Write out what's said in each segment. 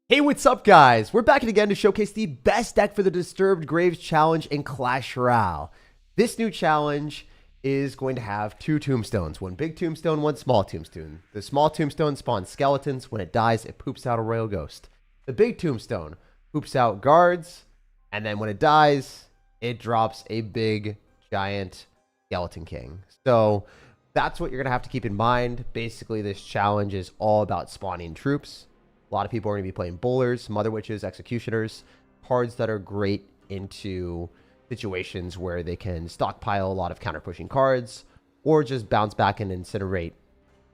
Hey, what's up, guys? We're back again to showcase the best deck for the Disturbed Graves challenge in Clash Royale. This new challenge is going to have two tombstones, one big tombstone, one small tombstone. The small tombstone spawns skeletons. When it dies, it poops out a royal ghost. The big tombstone poops out guards, and then when it dies, it drops a big, giant skeleton king. So that's what you're going to have to keep in mind. Basically, this challenge is all about spawning troops. A lot of people are going to be playing bowlers, mother witches, executioners, cards that are great into situations where they can stockpile a lot of counter pushing cards or just bounce back and incinerate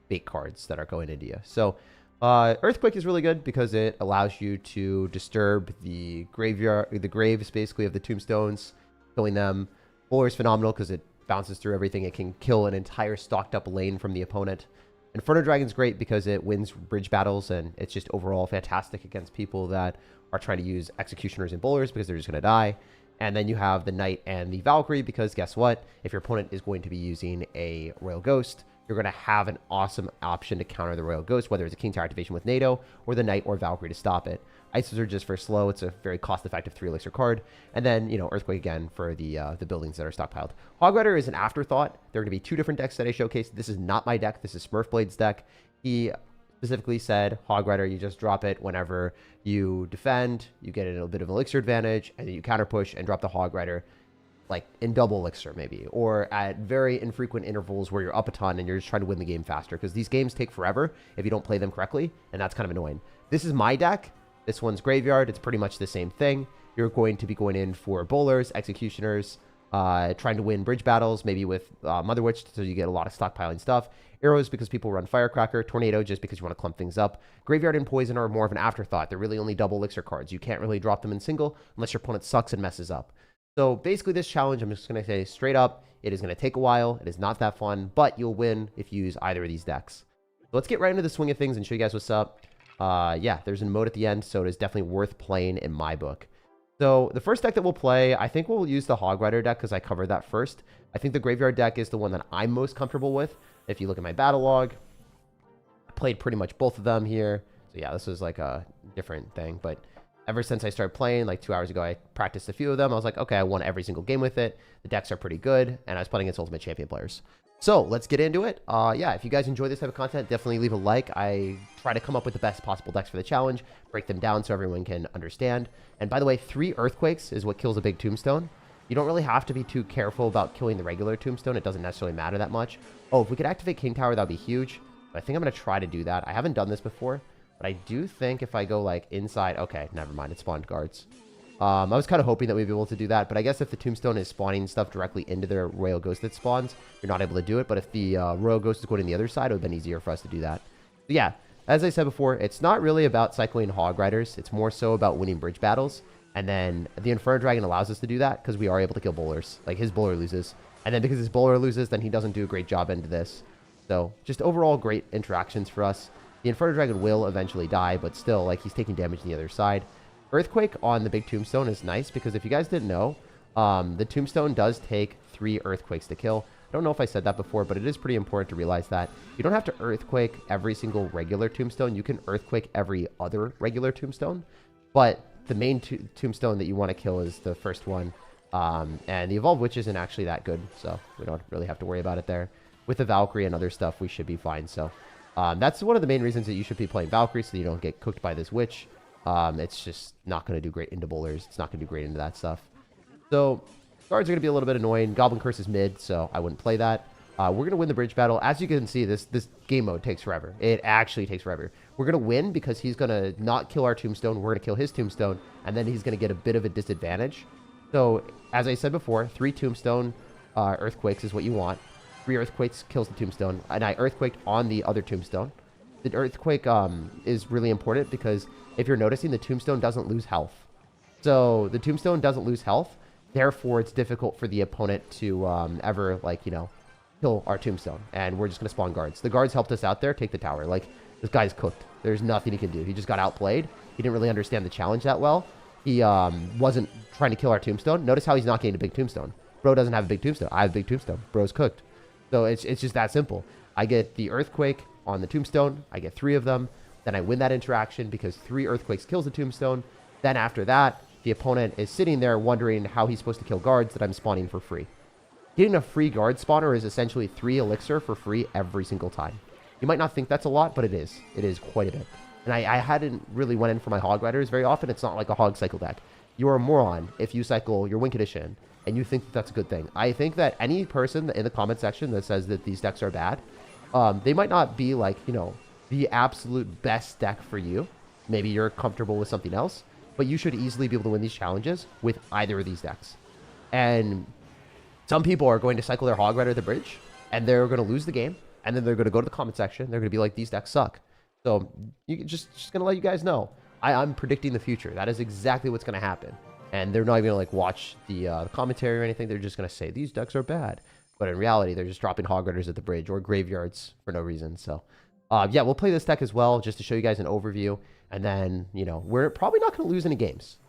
bait cards that are going into you. So Earthquake is really good because it allows you to disturb the graveyard, the graves basically of the tombstones, killing them. Bowler is phenomenal because it bounces through everything. It can kill an entire stocked up lane from the opponent. Inferno Dragon's great because it wins bridge battles, and it's just overall fantastic against people that are trying to use executioners and bowlers because they're just going to die. And then you have the Knight and the Valkyrie because guess what? If your opponent is going to be using a Royal Ghost, you're going to have an awesome option to counter the Royal Ghost, whether it's a King Tower activation with NATO or the Knight or Valkyrie to stop it. Ices are just for slow. It's a very cost-effective 3 elixir card. And then, you know, Earthquake again for the buildings that are stockpiled. Hog Rider is an afterthought. There are going to be two different decks that I showcased. This is not my deck. This is Smurfblade's deck. He specifically said, Hog Rider, you just drop it whenever you defend. You get a little bit of an elixir advantage, and then you counter push and drop the Hog Rider like in double elixir maybe, or at very infrequent intervals where you're up a ton and you're just trying to win the game faster, because these games take forever if you don't play them correctly, and that's kind of annoying. This is my deck. This one's Graveyard. It's pretty much the same thing. You're going to be going in for bowlers, executioners, trying to win bridge battles, maybe with Mother Witch, so you get a lot of stockpiling stuff. Arrows because people run Firecracker. Tornado just because you want to clump things up. Graveyard and Poison are more of an afterthought. They're really only double elixir cards. You can't really drop them in single unless your opponent sucks and messes up. So basically this challenge, I'm just going to say straight up, it is going to take a while. It is not that fun, but you'll win if you use either of these decks. So let's get right into the swing of things and show you guys what's up. Yeah, there's an emote at the end, so it is definitely worth playing in my book. So the first deck that we'll play, I think we'll use the Hog Rider deck because I covered that first. I think the Graveyard deck is the one that I'm most comfortable with. If you look at my battle log, I played pretty much both of them here. So yeah, this was like a different thing, but ever since I started playing, like 2 hours ago, I practiced a few of them. I was like, okay, I won every single game with it. The decks are pretty good, and I was playing against Ultimate Champion players. So let's get into it. Yeah, if you guys enjoy this type of content, definitely leave a like. I try to come up with the best possible decks for the challenge, break them down so everyone can understand. And by the way, 3 Earthquakes is what kills a big tombstone. You don't really have to be too careful about killing the regular tombstone. It doesn't necessarily matter that much. Oh, if we could activate King Tower, that would be huge. But I think I'm going to try to do that. I haven't done this before, but I do think if I go like inside... Okay, never mind. It spawned guards. I was kind of hoping that we'd be able to do that, but I guess if the tombstone is spawning stuff directly into the Royal Ghost that spawns, you're not able to do it. But if the Royal Ghost is going to the other side, it would have been easier for us to do that. So yeah, as I said before, it's not really about cycling Hog Riders. It's more so about winning bridge battles. And then the Inferno Dragon allows us to do that because we are able to kill bowlers. Like, his bowler loses. And then because his bowler loses, then he doesn't do a great job into this. So just overall great interactions for us. The Inferno Dragon will eventually die, but still, like, he's taking damage on the other side. Earthquake on the big tombstone is nice because if you guys didn't know, the tombstone does take 3 Earthquakes to kill. I don't know if I said that before, but it is pretty important to realize that. You don't have to Earthquake every single regular tombstone. You can Earthquake every other regular tombstone, but the main tombstone that you want to kill is the first one. And the Evolved Witch isn't actually that good, so we don't really have to worry about it there. With the Valkyrie and other stuff, we should be fine. So that's one of the main reasons that you should be playing Valkyrie, so you don't get cooked by this Witch. It's just not going to do great into bowlers. It's not going to do great into that stuff. So guards are going to be a little bit annoying. Goblin Curse is mid, so I wouldn't play that. We're going to win the bridge battle. As you can see, this game mode takes forever. It actually takes forever. We're going to win because he's going to not kill our tombstone. We're going to kill his tombstone, and then he's going to get a bit of a disadvantage. So, as I said before, 3 tombstone Earthquakes is what you want. 3 Earthquakes kills the tombstone, and I Earthquaked on the other tombstone. The Earthquake is really important because if you're noticing, the tombstone doesn't lose health. So, the tombstone doesn't lose health. Therefore, it's difficult for the opponent to ever, like, you know, kill our tombstone. And we're just going to spawn guards. The guards helped us out there. Take the tower. Like, this guy's cooked. There's nothing he can do. He just got outplayed. He didn't really understand the challenge that well. He wasn't trying to kill our tombstone. Notice how he's not getting a big tombstone. Bro doesn't have a big tombstone. I have a big tombstone. Bro's cooked. So it's just that simple. I get the Earthquake on the tombstone. I get 3 of them. Then I win that interaction because 3 Earthquakes kills the Tombstone. Then after that, the opponent is sitting there wondering how he's supposed to kill guards that I'm spawning for free. Getting a free guard spawner is essentially 3 elixir for free every single time. You might not think that's a lot, but it is. It is quite a bit. And I hadn't really went in for my Hog Riders very often. It's not like a Hog cycle deck. You're a moron if you cycle your Wink Edition and you think that that's a good thing. I think that any person in the comment section that says that these decks are bad, they might not be like, you know, the absolute best deck for you. Maybe you're comfortable with something else, but you should easily be able to win these challenges with either of these decks. And some people are going to cycle their Hog Rider at the bridge, and they're going to lose the game, and then they're going to go to the comment section. They're going to be like, these decks suck. So you just going to let you guys know. I'm predicting the future. That is exactly what's going to happen. And they're not even going to like watch the commentary or anything. They're just going to say, these decks are bad. But in reality, they're just dropping Hog Riders at the bridge or graveyards for no reason. So yeah, we'll play this deck as well, just to show you guys an overview. And then, you know, we're probably not going to lose any games.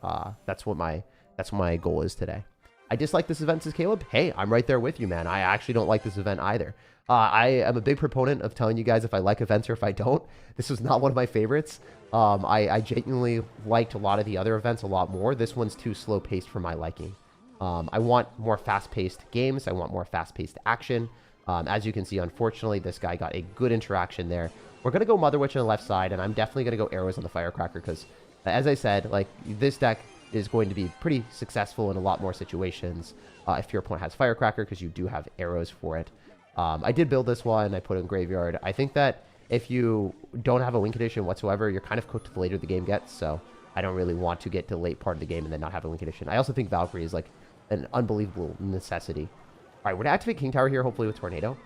That's what my goal is today. I dislike this event, says Caleb. Hey, I'm right there with you, man. I actually don't like this event either. I am a big proponent of telling you guys if I like events or if I don't. This was not one of my favorites. I genuinely liked a lot of the other events a lot more. This one's too slow-paced for my liking. I want more fast-paced games. I want more fast-paced action. As you can see, unfortunately, this guy got a good interaction there. We're going to go Mother Witch on the left side, and I'm definitely going to go Arrows on the Firecracker because, as I said, like, this deck is going to be pretty successful in a lot more situations if your opponent has Firecracker, because you do have arrows for it. I did build this one. I put it in Graveyard. I think that if you don't have a Wink Edition whatsoever, you're kind of cooked the later the game gets, so I don't really want to get to the late part of the game and then not have a Wink Edition. I also think Valkyrie is like an unbelievable necessity. All right, we're going to activate King Tower here, hopefully with Tornado.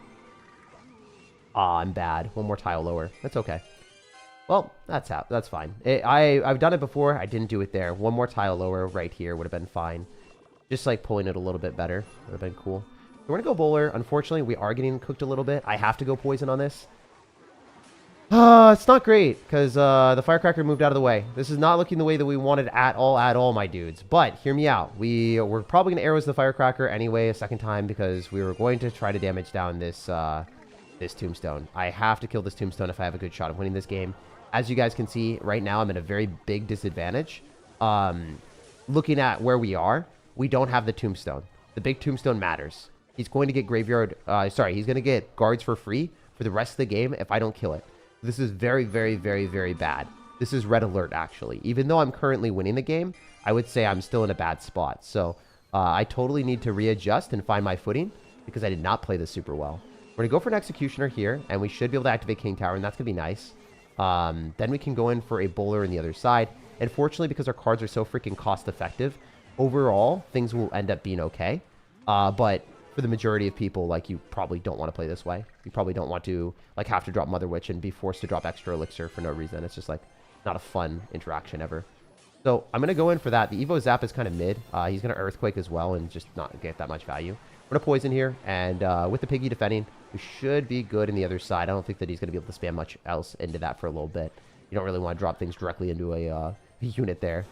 I'm bad. One more tile lower. That's okay. Well, that's fine. I've done it before. I didn't do it there. One more tile lower right here would have been fine. Just like pulling it a little bit better would have been cool. So we're going to go Bowler. Unfortunately, we are getting cooked a little bit. I have to go Poison on this. It's not great because the Firecracker moved out of the way. This is not looking the way that we wanted at all, my dudes. But hear me out. We're probably going to Arrows the Firecracker anyway a second time because we were going to try to damage down this this Tombstone. I have to kill this Tombstone if I have a good shot of winning this game. As you guys can see, right now I'm at a very big disadvantage. Looking at where we are, we don't have the Tombstone. The big Tombstone matters. He's going to get Graveyard... he's going to get guards for free for the rest of the game if I don't kill it. This is very, very, very, very bad. This is red alert, actually. Even though I'm currently winning the game, I would say I'm still in a bad spot. So I totally need to readjust and find my footing because I did not play this super well. We're going to go for an Executioner here, and we should be able to activate King Tower, and that's going to be nice. Then we can go in for a Bowler on the other side. And fortunately, because our cards are so freaking cost-effective, overall, things will end up being okay. But for the majority of people, like, you probably don't want to play this way. You probably don't want to, like, have to drop Mother Witch and be forced to drop extra Elixir for no reason. It's just, like, not a fun interaction ever. So I'm going to go in for that. The Evo Zap is kind of mid. He's going to Earthquake as well and just not get that much value. We're going to Poison here, and with the Piggy defending, we should be good in the other side. I don't think that he's going to be able to spam much else into that for a little bit. You don't really want to drop things directly into a unit there.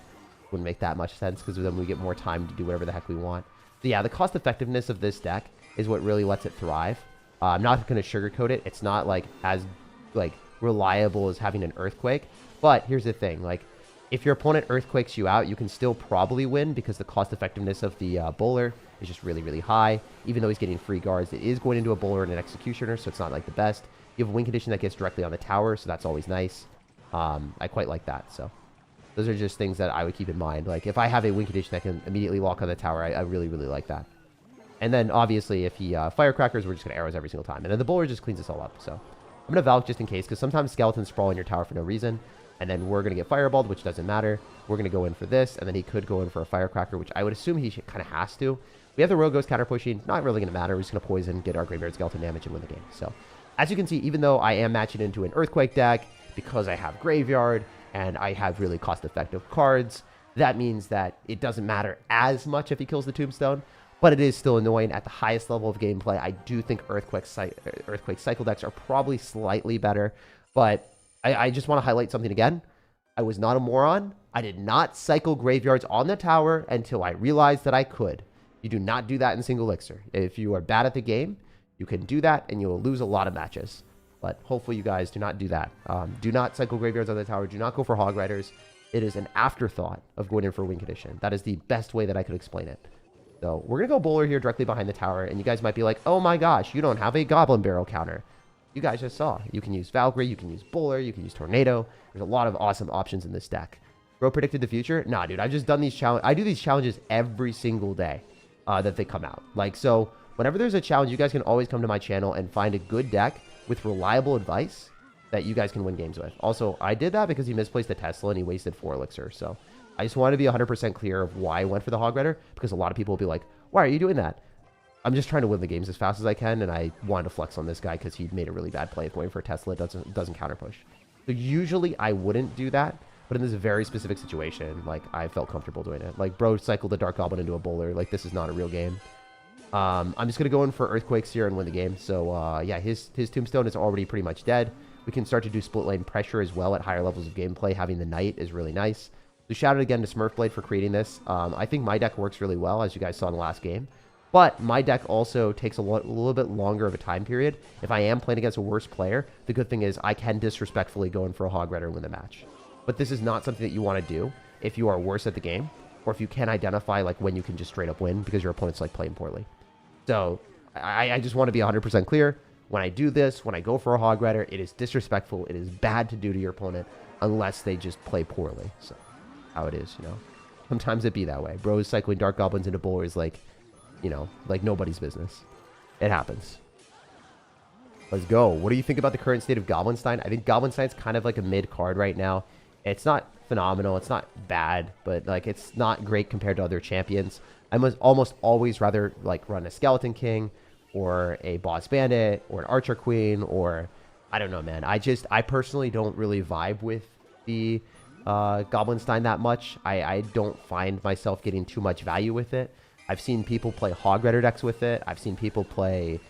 Wouldn't make that much sense because then we get more time to do whatever the heck we want. So yeah, the cost effectiveness of this deck is what really lets it thrive. I'm not going to sugarcoat it. It's not like as like reliable as having an Earthquake. But here's the thing, like, if your opponent Earthquakes you out, you can still probably win because the cost effectiveness of the Bowler is just really, really high. Even though he's getting free guards, it is going into a Bowler and an Executioner, so it's not like the best. You have a Wing Condition that gets directly on the tower, so that's always nice. I quite like that, so those are just things that I would keep in mind. Like, if I have a Wing Condition that can immediately lock on the tower, I really, really like that. And then, obviously, if he Firecrackers, we're just going to Arrows every single time. And then the Bowler just cleans this all up, so I'm going to Valk just in case, because sometimes Skeletons sprawl in your tower for no reason. And then we're going to get Fireballed, which doesn't matter. We're going to go in for this, and then he could go in for a Firecracker, which I would assume he kind of has to. We have the Rogue Ghost counter pushing. Not really going to matter. We're just going to Poison, get our Graveyard Skeleton damage, and win the game. So, as you can see, even though I am matching into an Earthquake deck, because I have Graveyard, and I have really cost-effective cards, that means that it doesn't matter as much if he kills the Tombstone, but it is still annoying at the highest level of gameplay. I do think Earthquake Cycle decks are probably slightly better, but I just want to highlight something again. I was not a moron. I did not cycle Graveyards on the tower until I realized that I could. You do not do that in single elixir. If you are bad at the game, you can do that and you will lose a lot of matches. But hopefully you guys do not do that. Do not cycle graveyards on the tower. Do not go for Hog Riders. It is an afterthought of going in for win condition. That is the best way that I could explain it. So we're going to go bowler here directly behind the tower. And you guys might be like, oh my gosh, you don't have a Goblin Barrel counter. You guys just saw. You can use Valkyrie. You can use bowler. You can use Tornado. There's a lot of awesome options in this deck. Bro predicted the future? Nah, dude. I've just done these challenges. I do these challenges every single day that they come out. Like, so whenever there's a challenge, you guys can always come to my channel and find a good deck with reliable advice that you guys can win games with. Also, I did that because he misplaced the Tesla and he wasted 4 elixir. So I just wanted to be 100% clear of why I went for the Hog Rider, because a lot of people will be like, why are you doing that? I'm just trying to win the games as fast as I can, and I wanted to flex on this guy because he made a really bad play of going for a Tesla. It doesn't counter push. So usually I wouldn't do that, but in this very specific situation, like, I felt comfortable doing it. Like, bro cycled the Dark Goblin into a bowler. Like, this is not a real game. I'm just going to go in for Earthquakes here and win the game. So, yeah, his Tombstone is already pretty much dead. We can start to do split lane pressure as well at higher levels of gameplay. Having the Knight is really nice. So shout out again to Smurfblade for creating this. I think my deck works really well, as you guys saw in the last game. But my deck also takes a little bit longer of a time period. If I am playing against a worse player, the good thing is I can disrespectfully go in for a Hog Rider and win the match. But this is not something that you want to do if you are worse at the game, or if you can identify like when you can just straight up win because your opponent's like playing poorly. So I just want to be 100% clear. When I do this, when I go for a Hog Rider, it is disrespectful. It is bad to do to your opponent unless they just play poorly. So how it is, you know. Sometimes it be that way. Bros cycling Dark Goblins into bowlers like, you know, like nobody's business. It happens. Let's go. What do you think about the current state of Goblinstein? I think Goblinstein's kind of like a mid card right now. It's not phenomenal. It's not bad, but like it's not great compared to other champions. I must almost always rather like run a Skeleton King or a Boss Bandit or an Archer Queen, or I don't know, man. I personally don't really vibe with the Goblinstein that much. I don't find myself getting too much value with it. I've seen people play Hog Rider decks with it. I've seen people play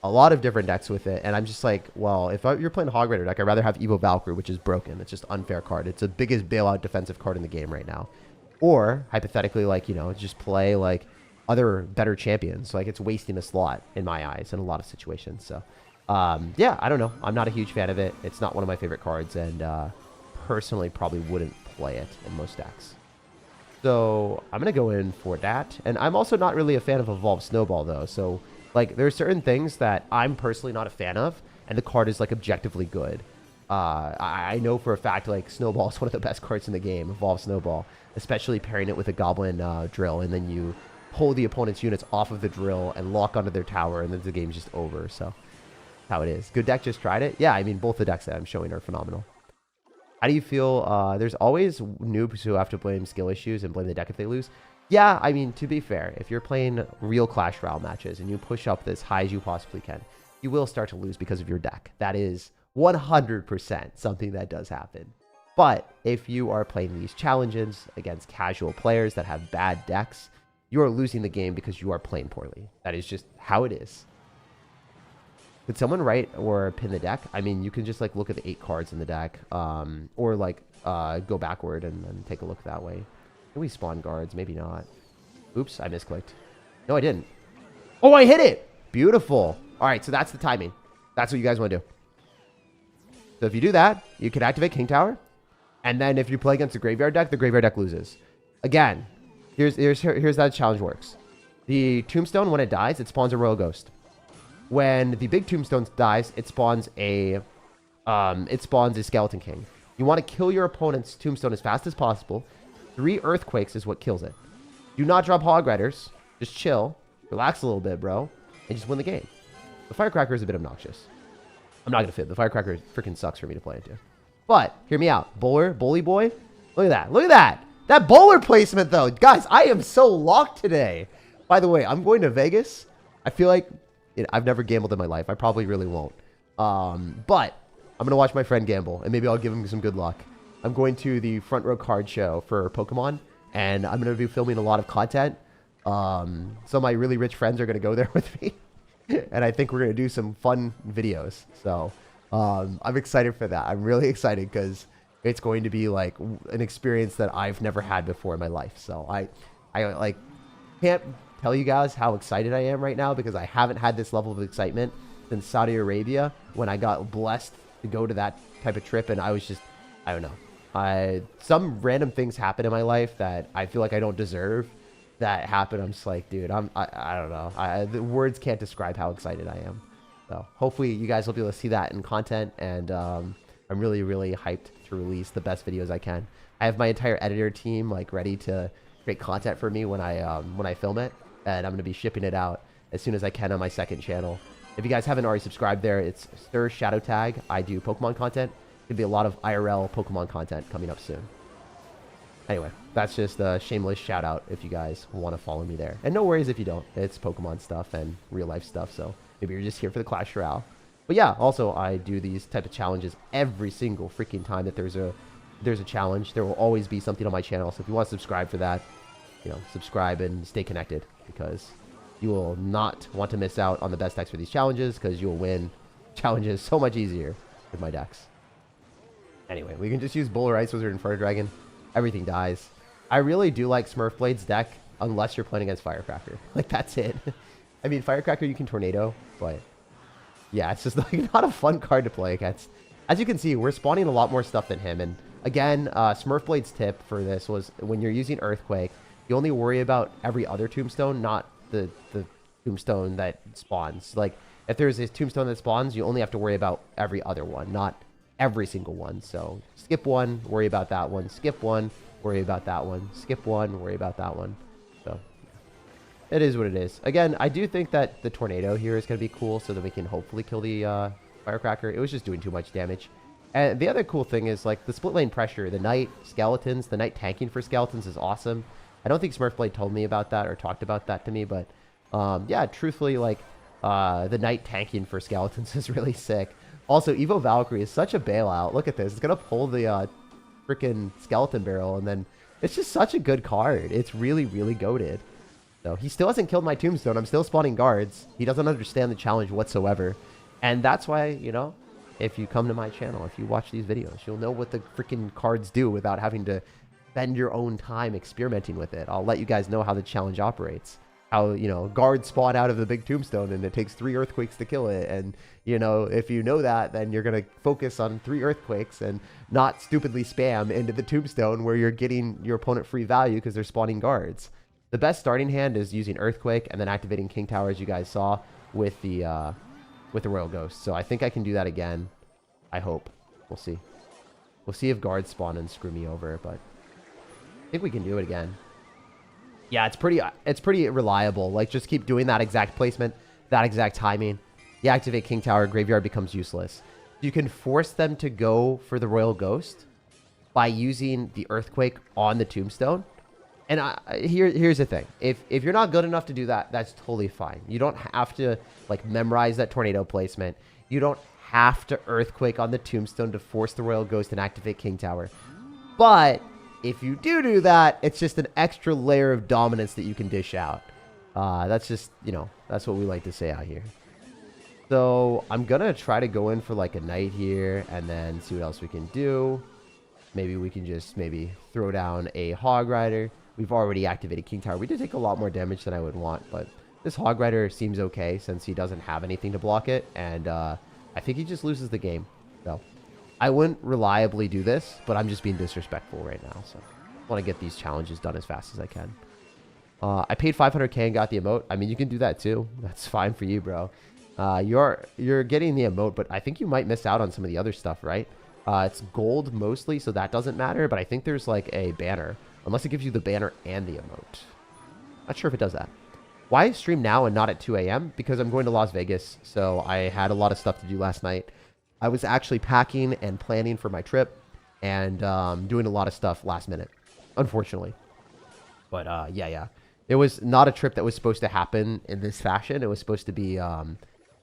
a lot of different decks with it. And I'm just like, well, if you're playing a Hog Rider deck, I'd rather have Evo Valkyrie, which is broken. It's just an unfair card. It's the biggest bailout defensive card in the game right now. Or, hypothetically, like, you know, just play, like, other better champions. Like, it's wasting a slot, in my eyes, in a lot of situations. So, yeah, I don't know. I'm not a huge fan of it. It's not one of my favorite cards. And, personally, probably wouldn't play it in most decks. So I'm going to go in for that. And I'm also not really a fan of Evolved Snowball, though. So, like, there are certain things that I'm personally not a fan of, and the card is, like, objectively good. I know for a fact, like, Snowball is one of the best cards in the game, Evolved Snowball, especially pairing it with a Goblin drill, and then you pull the opponent's units off of the drill and lock onto their tower, and then the game's just over. So, how it is. Good deck just tried it? Yeah, I mean, both the decks that I'm showing are phenomenal. How do you feel? There's always noobs who have to blame skill issues and blame the deck if they lose. Yeah, I mean, to be fair, if you're playing real Clash Royale matches and you push up as high as you possibly can, you will start to lose because of your deck. That is 100% something that does happen. But if you are playing these challenges against casual players that have bad decks, you are losing the game because you are playing poorly. That is just how it is. Could someone write or pin the deck? I mean, you can just like look at the 8 cards in the deck, or like go backward and take a look that way. Can we spawn guards? Maybe not. Oops, I misclicked. No, I didn't. Oh, I hit it! Beautiful. All right, so that's the timing. That's what you guys want to do. So if you do that, you can activate King Tower, and then if you play against the graveyard deck loses. Again, here's how the challenge works. The Tombstone, when it dies, it spawns a Royal Ghost. When the big Tombstone dies, it spawns a Skeleton King. You want to kill your opponent's Tombstone as fast as possible. 3 Earthquakes is what kills it. Do not drop Hog Riders. Just chill. Relax a little bit, bro. And just win the game. The Firecracker is a bit obnoxious. I'm not going to fit. The Firecracker freaking sucks for me to play into. But, hear me out. Bully boy. Look at that. Look at that. That bowler placement, though. Guys, I am so locked today. By the way, I'm going to Vegas. I feel like I've never gambled in my life. I probably really won't. But I'm going to watch my friend gamble, and maybe I'll give him some good luck. I'm going to the Front Row Card Show for Pokemon, and I'm going to be filming a lot of content. Some of my really rich friends are going to go there with me, and I think we're going to do some fun videos. So I'm excited for that. I'm really excited because it's going to be like an experience that I've never had before in my life. So I like can't tell you guys how excited I am right now because I haven't had this level of excitement since Saudi Arabia when I got blessed to go to that type of trip, and I was just, I don't know. Some random things happen in my life that I feel like I don't deserve that happen. I'm just like, dude, I don't know. The words can't describe how excited I am. So hopefully you guys will be able to see that in content, and I'm really, really hyped to release the best videos I can. I have my entire editor team like ready to create content for me when I film it, and I'm gonna be shipping it out as soon as I can on my second channel. If you guys haven't already subscribed there, it's SirTagCR. I do Pokemon content. There'll be a lot of IRL Pokemon content coming up soon. Anyway, that's just a shameless shout out if you guys want to follow me there. And no worries if you don't. It's Pokemon stuff and real life stuff, so maybe you're just here for the Clash Royale. But yeah, also I do these type of challenges every single freaking time that there's a challenge. There will always be something on my channel, so if you want to subscribe for that, you know, subscribe and stay connected, because you will not want to miss out on the best decks for these challenges, because you will win challenges so much easier with my decks. Anyway, we can just use Bull, Ice Wizard, and Fire Dragon. Everything dies. I really do like Smurf Blade's deck, unless you're playing against Firecracker. Like, that's it. I mean, Firecracker, you can Tornado, but yeah, it's just like not a fun card to play against. As you can see, we're spawning a lot more stuff than him. And again, Smurf Blade's tip for this was when you're using Earthquake, you only worry about every other tombstone, not the tombstone that spawns. Like, if there's a tombstone that spawns, you only have to worry about every other one, not every single one. So skip one, worry about that one. Skip one, worry about that one. Skip one, worry about that one. So it is what it is. Again, I do think that the Tornado here is going to be cool, so that we can hopefully kill the Firecracker. It was just doing too much damage. And the other cool thing is, like, the split lane pressure, the Knight Skeletons, the Knight tanking for Skeletons is awesome. I don't think Smurfblade told me about that or talked about that to me, but yeah, truthfully, like, the Knight tanking for Skeletons is really sick. Also, Evo Valkyrie is such a bailout. Look at this. It's going to pull the freaking Skeleton Barrel, and then it's just such a good card. It's really, really goated. So he still hasn't killed my Tombstone. I'm still spawning guards. He doesn't understand the challenge whatsoever. And that's why, you know, if you come to my channel, if you watch these videos, you'll know what the freaking cards do without having to spend your own time experimenting with it. I'll let you guys know how the challenge operates. How, you know, guards spawn out of the big tombstone and it takes 3 earthquakes to kill it. And, you know, if you know that, then you're going to focus on 3 earthquakes and not stupidly spam into the tombstone where you're getting your opponent free value because they're spawning guards. The best starting hand is using Earthquake and then activating King Tower, as you guys saw, with the Royal Ghost. So I think I can do that again. I hope. We'll see. We'll see if guards spawn and screw me over, but I think we can do it again. Yeah, it's pretty reliable. Like, just keep doing that exact placement, that exact timing. You activate King Tower, graveyard becomes useless. You can force them to go for the Royal Ghost by using the Earthquake on the tombstone. And here's the thing. If you're not good enough to do that, that's totally fine. You don't have to, like, memorize that tornado placement. You don't have to Earthquake on the tombstone to force the Royal Ghost and activate King Tower. But if you do that, it's just an extra layer of dominance that you can dish out. That's just, you know, that's what we like to say out here. So I'm going to try to go in for, like, a Knight here and then see what else we can do. Maybe we can just throw down a Hog Rider. We've already activated King Tower. We did take a lot more damage than I would want, but this Hog Rider seems okay since he doesn't have anything to block it, and I think he just loses the game. So I wouldn't reliably do this, but I'm just being disrespectful right now, so I want to get these challenges done as fast as I can. I paid 500k and got the emote. I mean, you can do that too. That's fine for you, bro. You're getting the emote, but I think you might miss out on some of the other stuff, right? It's gold mostly, so that doesn't matter, but I think there's, like, a banner. Unless it gives you the banner and the emote. Not sure if it does that. Why stream now and not at 2 a.m.? Because I'm going to Las Vegas, so I had a lot of stuff to do last night. I was actually packing and planning for my trip and doing a lot of stuff last minute, unfortunately. But yeah. It was not a trip that was supposed to happen in this fashion. It was supposed to be a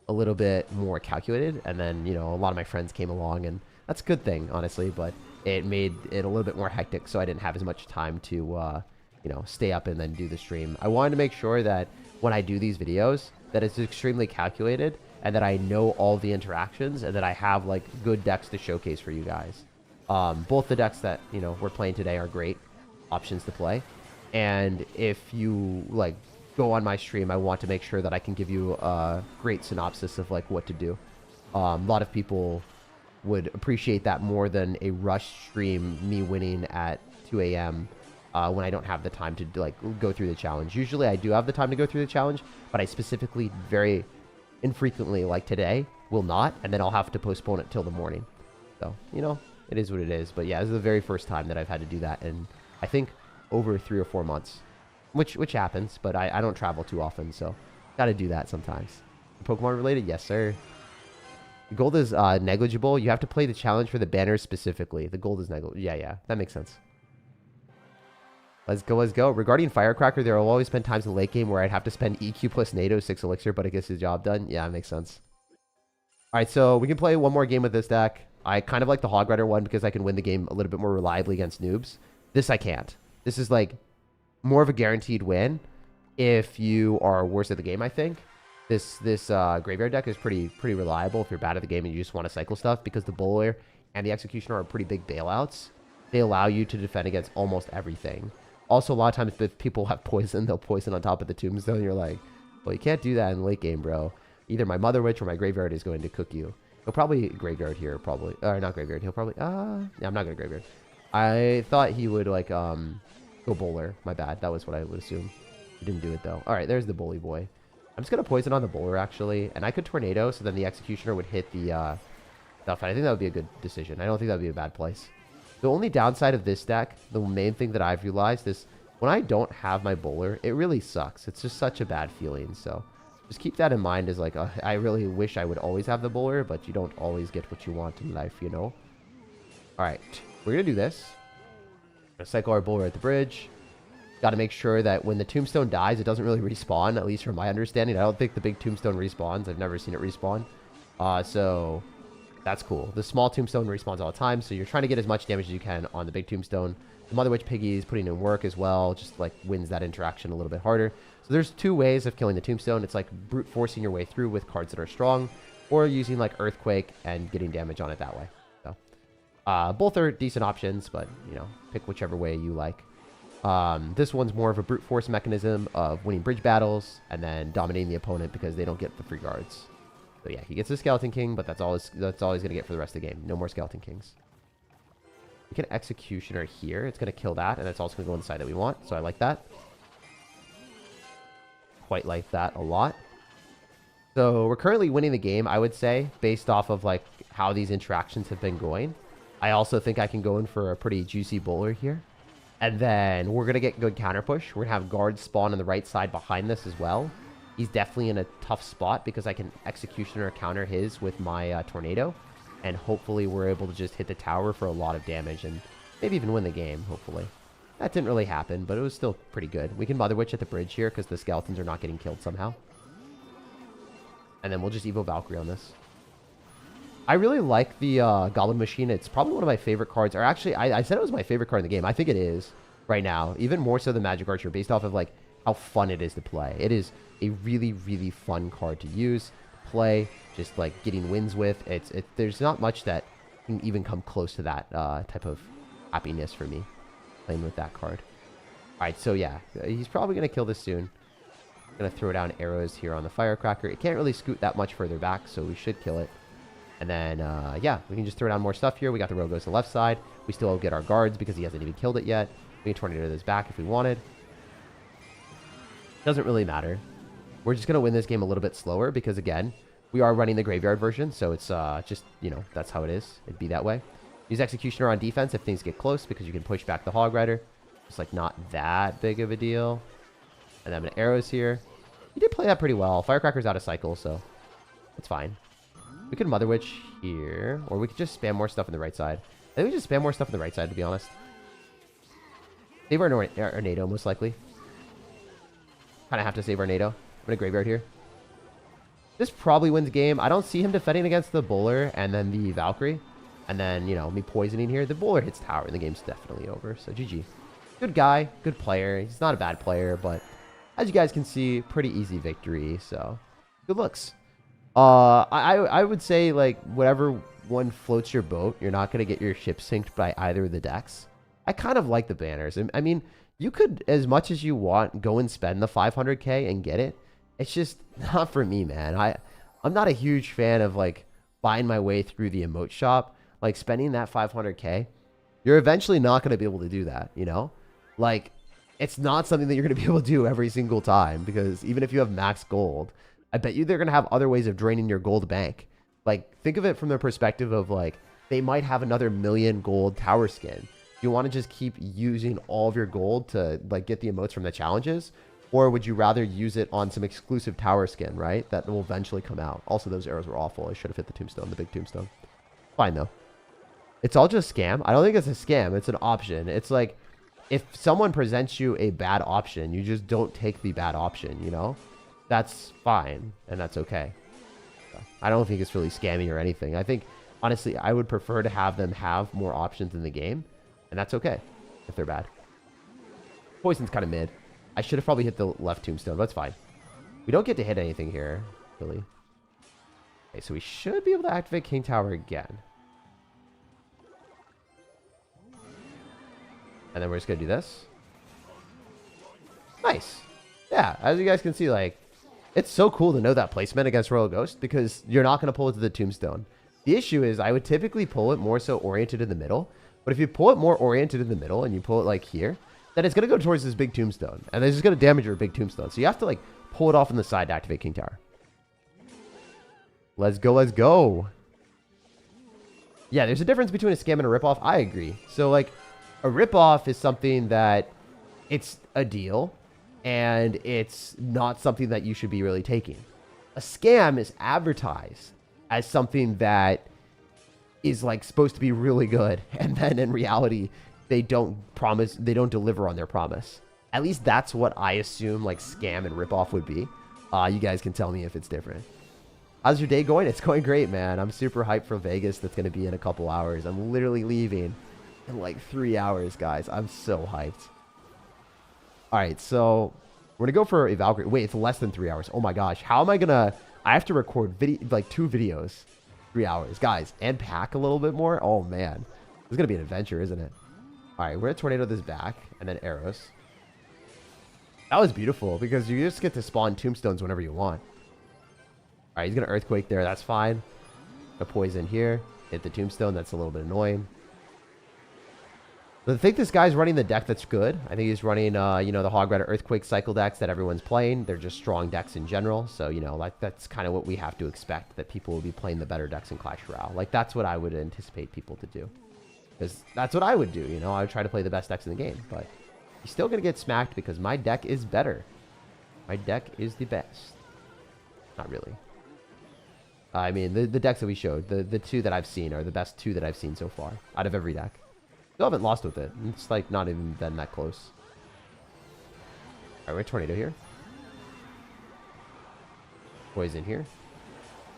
little bit more calculated. And then, you know, a lot of my friends came along, and that's a good thing, honestly, but it made it a little bit more hectic, so I didn't have as much time to, you know, stay up and then do the stream. I wanted to make sure that when I do these videos, that it's extremely calculated, and that I know all the interactions, and that I have, like, good decks to showcase for you guys. Both the decks that, you know, we're playing today are great options to play, and if you, like, go on my stream, I want to make sure that I can give you a great synopsis of like what to do. A lot of people would appreciate that more than a rush stream, me winning at 2 a.m. When I don't have the time to like go through the challenge. Usually I do have the time to go through the challenge, but I specifically very infrequently, like today, will not, and then I'll have to postpone it till the morning. So, you know, it is what it is. But yeah, this is the very first time that I've had to do that, and I think over 3 or 4 months, which happens, but I don't travel too often, so got to do that sometimes. Pokemon related? Yes, sir. The gold is negligible. You have to play the challenge for the banners specifically. The gold is negligible. Yeah, that makes sense. Let's go. Regarding Firecracker, there will always been times in the late game where I'd have to spend EQ plus NATO 6 elixir, but it gets the job done. Yeah, that makes sense. All right, so we can play one more game with this deck. I kind of like the Hog Rider one because I can win the game a little bit more reliably against noobs. This I can't. This is like more of a guaranteed win if you are worse at the game, I think. This Graveyard deck is pretty reliable if you're bad at the game and you just want to cycle stuff, because the Bowler and the Executioner are pretty big bailouts. They allow you to defend against almost everything. Also, a lot of times if people have poison, they'll poison on top of the Tombstone. You're like, well, you can't do that in late game, bro. Either my Mother Witch or my Graveyard is going to cook you. He'll probably Graveyard here, probably. Or not Graveyard. He'll probably... yeah, I'm not going to Graveyard. I thought he would, like, go Bowler. My bad. That was what I would assume. He didn't do it, though. All right, there's the Bully Boy. I'm just going to poison on the Bowler, actually. And I could Tornado, so then the Executioner would hit the stuff. I think that would be a good decision. I don't think that would be a bad place. The only downside of this deck, the main thing that I've realized is when I don't have my Bowler, it really sucks. It's just such a bad feeling. So just keep that in mind, as like, I really wish I would always have the Bowler, but you don't always get what you want in life, you know? All right, we're going to do this. We're going to cycle our Bowler at the bridge. Got to make sure that when the Tombstone dies, it doesn't really respawn, at least from my understanding. I don't think the big Tombstone respawns. I've never seen it respawn. So that's cool. The small Tombstone respawns all the time, so you're trying to get as much damage as you can on the big Tombstone. The Mother Witch Piggy is putting in work as well, just like wins that interaction a little bit harder. So there's 2 ways of killing the Tombstone. It's like brute forcing your way through with cards that are strong, or using like Earthquake and getting damage on it that way. So both are decent options, but you know, pick whichever way you like. This one's more of a brute force mechanism of winning bridge battles and then dominating the opponent because they don't get the free guards. So yeah, he gets the Skeleton King, but that's all he's going to get for the rest of the game. No more Skeleton Kings. We can Executioner here. It's going to kill that, and that's also going to go on the side that we want. So I like that. Quite like that a lot. So we're currently winning the game, I would say, based off of like how these interactions have been going. I also think I can go in for a pretty juicy Bowler here. And then we're going to get good counter push. We're going to have guards spawn on the right side behind this as well. He's definitely in a tough spot because I can Executioner counter his with my Tornado. And hopefully we're able to just hit the tower for a lot of damage and maybe even win the game, hopefully. That didn't really happen, but it was still pretty good. We can Mother Witch at the bridge here because the skeletons are not getting killed somehow. And then we'll just Evo Valkyrie on this. I really like the Goblin Machine. It's probably one of my favorite cards. Or actually, I said it was my favorite card in the game. I think it is right now. Even more so than Magic Archer, based off of like how fun it is to play. It is a really, really fun card to use, play, just like getting wins with. There's not much that can even come close to that type of happiness for me playing with that card. All right, so yeah, he's probably going to kill this soon. Going to throw down arrows here on the Firecracker. It can't really scoot that much further back, so we should kill it. And then, yeah, we can just throw down more stuff here. We got the Rogue Goes to the left side. We still get our guards because he hasn't even killed it yet. We can Tornado this back if we wanted. Doesn't really matter. We're just going to win this game a little bit slower because, again, we are running the Graveyard version. So it's just, you know, that's how it is. It'd be that way. Use Executioner on defense if things get close because you can push back the Hog Rider. It's like not that big of a deal. And then I'm going to arrows here. He did play that pretty well. Firecracker's out of cycle, so it's fine. We could Mother Witch here, or we could just spam more stuff on the right side. I think we just spam more stuff on the right side, to be honest. Save our NATO, most likely. Kind of have to save our NATO. I'm going to Graveyard here. This probably wins the game. I don't see him defending against the Bowler and then the Valkyrie. And then, you know, me poisoning here. The Bowler hits tower, and the game's definitely over. So, GG. Good guy. Good player. He's not a bad player, but as you guys can see, pretty easy victory. So, good looks. I would say, like, whatever one floats your boat, you're not going to get your ship synced by either of the decks. I kind of like the banners. I mean, you could, as much as you want, go and spend the 500k and get it. It's just not for me, man. I'm not a huge fan of like buying my way through the emote shop. Like spending that 500k, you're eventually not going to be able to do that, you know? Like, it's not something that you're going to be able to do every single time, because even if you have max gold, I bet you they're going to have other ways of draining your gold bank. Like, think of it from the perspective of like, they might have another 1,000,000 gold tower skin. You want to just keep using all of your gold to like get the emotes from the challenges? Or would you rather use it on some exclusive tower skin, right? That will eventually come out. Also, those arrows were awful. I should have hit the tombstone, the big tombstone. Fine, though. It's all just scam. I don't think it's a scam. It's an option. It's like, if someone presents you a bad option, you just don't take the bad option, you know? That's fine, and that's okay. I don't think it's really scammy or anything. I think, honestly, I would prefer to have them have more options in the game, and that's okay if they're bad. Poison's kind of mid. I should have probably hit the left tombstone, but that's fine. We don't get to hit anything here, really. Okay, so we should be able to activate King Tower again. And then we're just going to do this. Nice. Yeah, as you guys can see, like, it's so cool to know that placement against Royal Ghost, because you're not going to pull it to the tombstone. The issue is I would typically pull it more so oriented in the middle. But if you pull it more oriented in the middle and you pull it like here, then it's going to go towards this big tombstone. And this is going to damage your big tombstone. So you have to like pull it off on the side to activate King Tower. Let's go, let's go. Yeah, there's a difference between a scam and a ripoff. I agree. So like a ripoff is something that it's a deal and it's not something that you should be really taking. A scam is advertised as something that is like supposed to be really good, and then in reality they don't deliver on their promise. At least that's what I assume like scam and ripoff would be. You guys can tell me if it's different. How's your day going? It's going great, man. I'm super hyped for Vegas. That's going to be in a couple hours. I'm literally leaving in like 3 hours, guys. I'm so hyped. All right, so we're gonna go for a Valkyrie. Wait, it's less than 3 hours. Oh my gosh, how am I gonna? I have to record like 2 videos. 3 hours, guys, and pack a little bit more. Oh man, this is gonna be an adventure, isn't it? All right, we're gonna tornado this back and then arrows. That was beautiful because you just get to spawn tombstones whenever you want. All right, he's gonna earthquake there. That's fine. A poison here. Hit the tombstone. That's a little bit annoying. But I think this guy's running the deck that's good. I think he's running, you know, the Hog Rider Earthquake cycle decks that everyone's playing. They're just strong decks in general. So, you know, like that's kind of what we have to expect, that people will be playing the better decks in Clash Royale. Like, that's what I would anticipate people to do. Because that's what I would do, you know. I would try to play the best decks in the game. But you're still going to get smacked because my deck is better. My deck is the best. Not really. I mean, the decks that we showed, the 2 that I've seen are the best 2 that I've seen so far out of every deck. Still haven't lost with it. It's like not even been that close. Alright, we're tornado here. Poison here.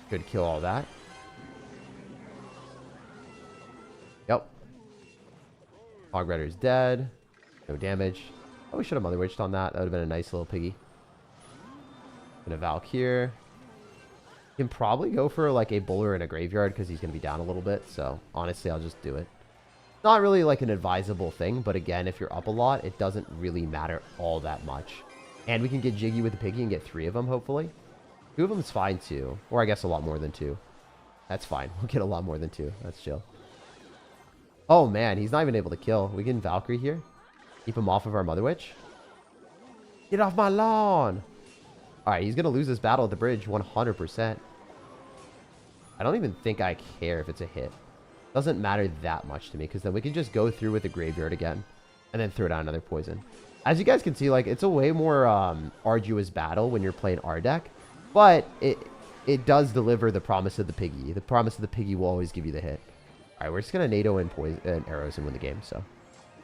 Good, kill all that. Yep. Hog Rider's dead. No damage. Oh, we should have Mother Witched on that. That would have been a nice little piggy. Gonna Valk here. You can probably go for like a bowler in a graveyard because he's gonna be down a little bit. So honestly, I'll just do it. Not really like an advisable thing, but again, if you're up a lot, it doesn't really matter all that much. And we can get jiggy with the piggy and get 3 of them, hopefully. 2 of them is fine, too. Or I guess a lot more than 2. That's fine. We'll get a lot more than 2. That's chill. Oh, man. He's not even able to kill. We can Valkyrie here. Keep him off of our Mother Witch. Get off my lawn! Alright, he's going to lose this battle at the bridge 100%. I don't even think I care if it's a hit. Doesn't matter that much to me, because then we can just go through with the graveyard again and then throw down another poison. As you guys can see, like, it's a way more arduous battle when you're playing our deck, but it does deliver the promise of the piggy. The promise of the piggy will always give you the hit. All right, we're just gonna NATO and poison and arrows and win the game. So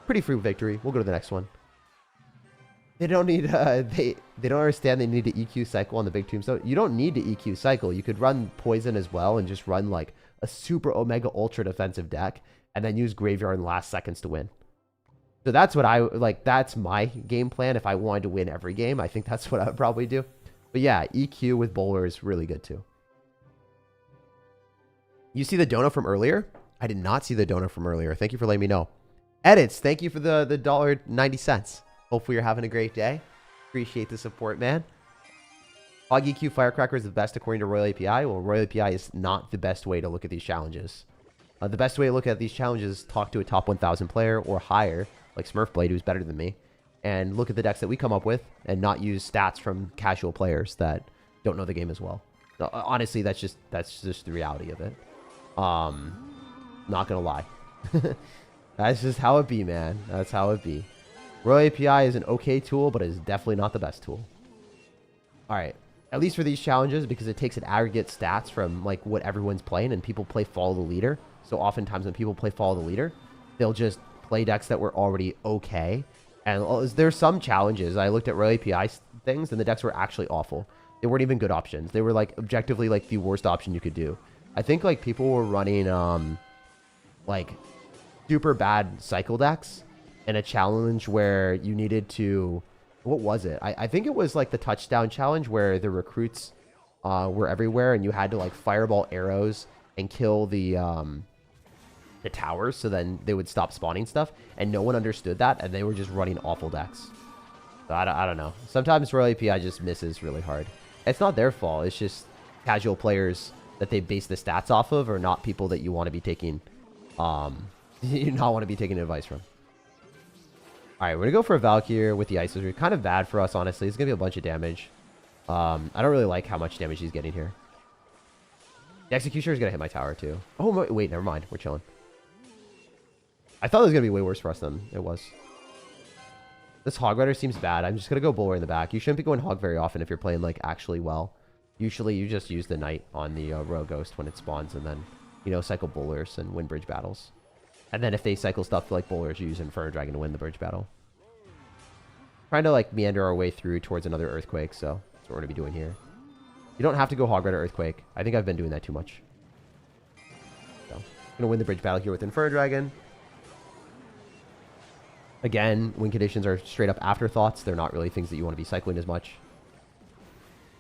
pretty free victory. We'll go to the next one. They don't need they don't understand they need to EQ cycle on the big tombstone. You don't need to EQ cycle. You could run poison as well and just run like a super omega ultra defensive deck and then use graveyard in the last seconds to win. So that's what I like. That's my game plan. If I wanted to win every game, I think that's what I would probably do. But yeah, EQ with bowler is really good too. You see the dono from earlier? I did not see the dono from earlier. Thank you for letting me know. Edits, thank you for the $1.90. Hopefully you're having a great day. Appreciate the support, man. Hog EQ Firecracker is the best according to Royal API. Well, Royal API is not the best way to look at these challenges. The best way to look at these challenges is talk to a top 1,000 player or higher, like Smurfblade, who's better than me, and look at the decks that we come up with and not use stats from casual players that don't know the game as well. Honestly, that's just the reality of it. Not gonna lie. That's just how it be, man. That's how it be. Royal API is an okay tool, but it is definitely not the best tool. All right. At least for these challenges, because it takes an aggregate stats from like what everyone's playing, and people play follow the leader. So oftentimes when people play follow the leader, they'll just play decks that were already okay. And there's some challenges. I looked at Royal API things, and the decks were actually awful. They weren't even good options. They were like objectively like the worst option you could do. I think like people were running like super bad cycle decks in a challenge where you needed to, what was it? I think it was like the touchdown challenge where the recruits were everywhere and you had to like fireball arrows and kill the towers, so then they would stop spawning stuff, and no one understood that, and they were just running awful decks. So I don't know. Sometimes Royal API just misses really hard. It's not their fault. It's just casual players that they base the stats off of, or not people that you want to be taking you not want to be taking advice from. Alright, we're going to go for a Valkyrie with the Ice Wizard. Kind of bad for us, honestly. It's going to be a bunch of damage. I don't really like how much damage he's getting here. The Executioner is going to hit my tower, too. Oh, wait, never mind. We're chilling. I thought it was going to be way worse for us than it was. This Hog Rider seems bad. I'm just going to go Bowler in the back. You shouldn't be going Hog very often if you're playing, like, actually well. Usually, you just use the Knight on the Royal Ghost when it spawns, and then, you know, cycle Bowlers and win bridge battles. And then if they cycle stuff like Bowlers, you use Inferno Dragon to win the bridge battle. Trying to like meander our way through towards another Earthquake, so that's what we're going to be doing here. You don't have to go Hog Rider Earthquake. I think I've been doing that too much. So, I'm going to win the bridge battle here with Inferno Dragon. Again, win conditions are straight up afterthoughts. They're not really things that you want to be cycling as much.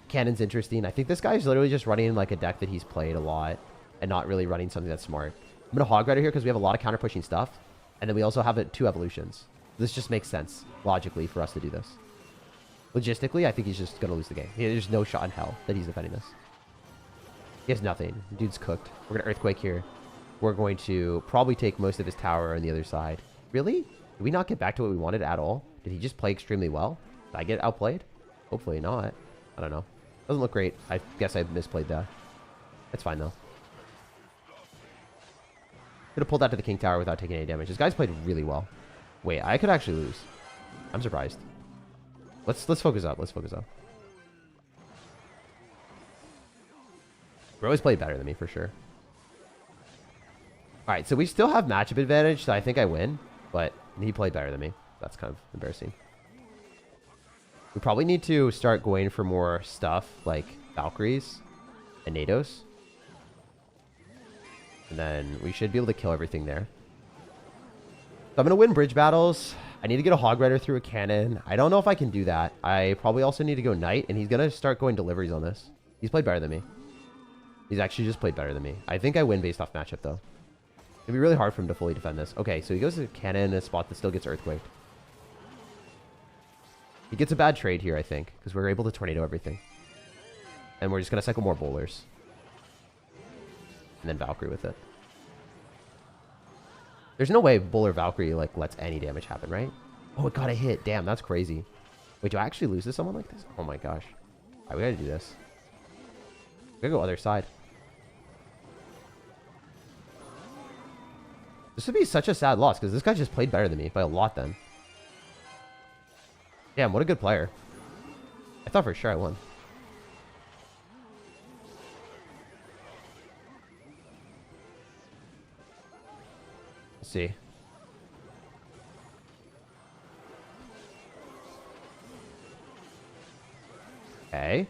Cannon's interesting. I think this guy's literally just running like a deck that he's played a lot and not really running something that's smart. I'm going to Hog Rider here because we have a lot of counter-pushing stuff. And then we also have 2 evolutions. This just makes sense, logically, for us to do this. Logistically, I think he's just going to lose the game. There's no shot in hell that he's defending this. He has nothing. The dude's cooked. We're going to Earthquake here. We're going to probably take most of his tower on the other side. Really? Did we not get back to what we wanted at all? Did he just play extremely well? Did I get outplayed? Hopefully not. I don't know. Doesn't look great. I guess I misplayed that. That's fine, though. Could have pulled out to the King Tower without taking any damage. This guy's played really well. Wait, I could actually lose. I'm surprised. Let's focus up. Let's focus up. Bro has played better than me for sure. Alright, so we still have matchup advantage, so I think I win. But he played better than me. That's kind of embarrassing. We probably need to start going for more stuff like Valkyries and Nados. And then we should be able to kill everything there. So I'm going to win bridge battles. I need to get a Hog Rider through a cannon. I don't know if I can do that. I probably also need to go Knight, and he's going to start going deliveries on this. He's played better than me. He's actually just played better than me. I think I win based off matchup, though. It'd be really hard for him to fully defend this. Okay, so he goes to cannon in a spot that still gets Earthquaked. He gets a bad trade here, I think, because we're able to tornado everything. And we're just going to cycle more Bowlers. And then Valkyrie with it. There's no way Bowler Valkyrie like lets any damage happen, right? Oh, it got a hit. Damn, that's crazy. Wait, do I actually lose to someone like this? Oh my gosh. Alright, we gotta do this. We gotta go other side. This would be such a sad loss, because this guy just played better than me by a lot then. Damn, what a good player. I thought for sure I won. Let's see. Okay.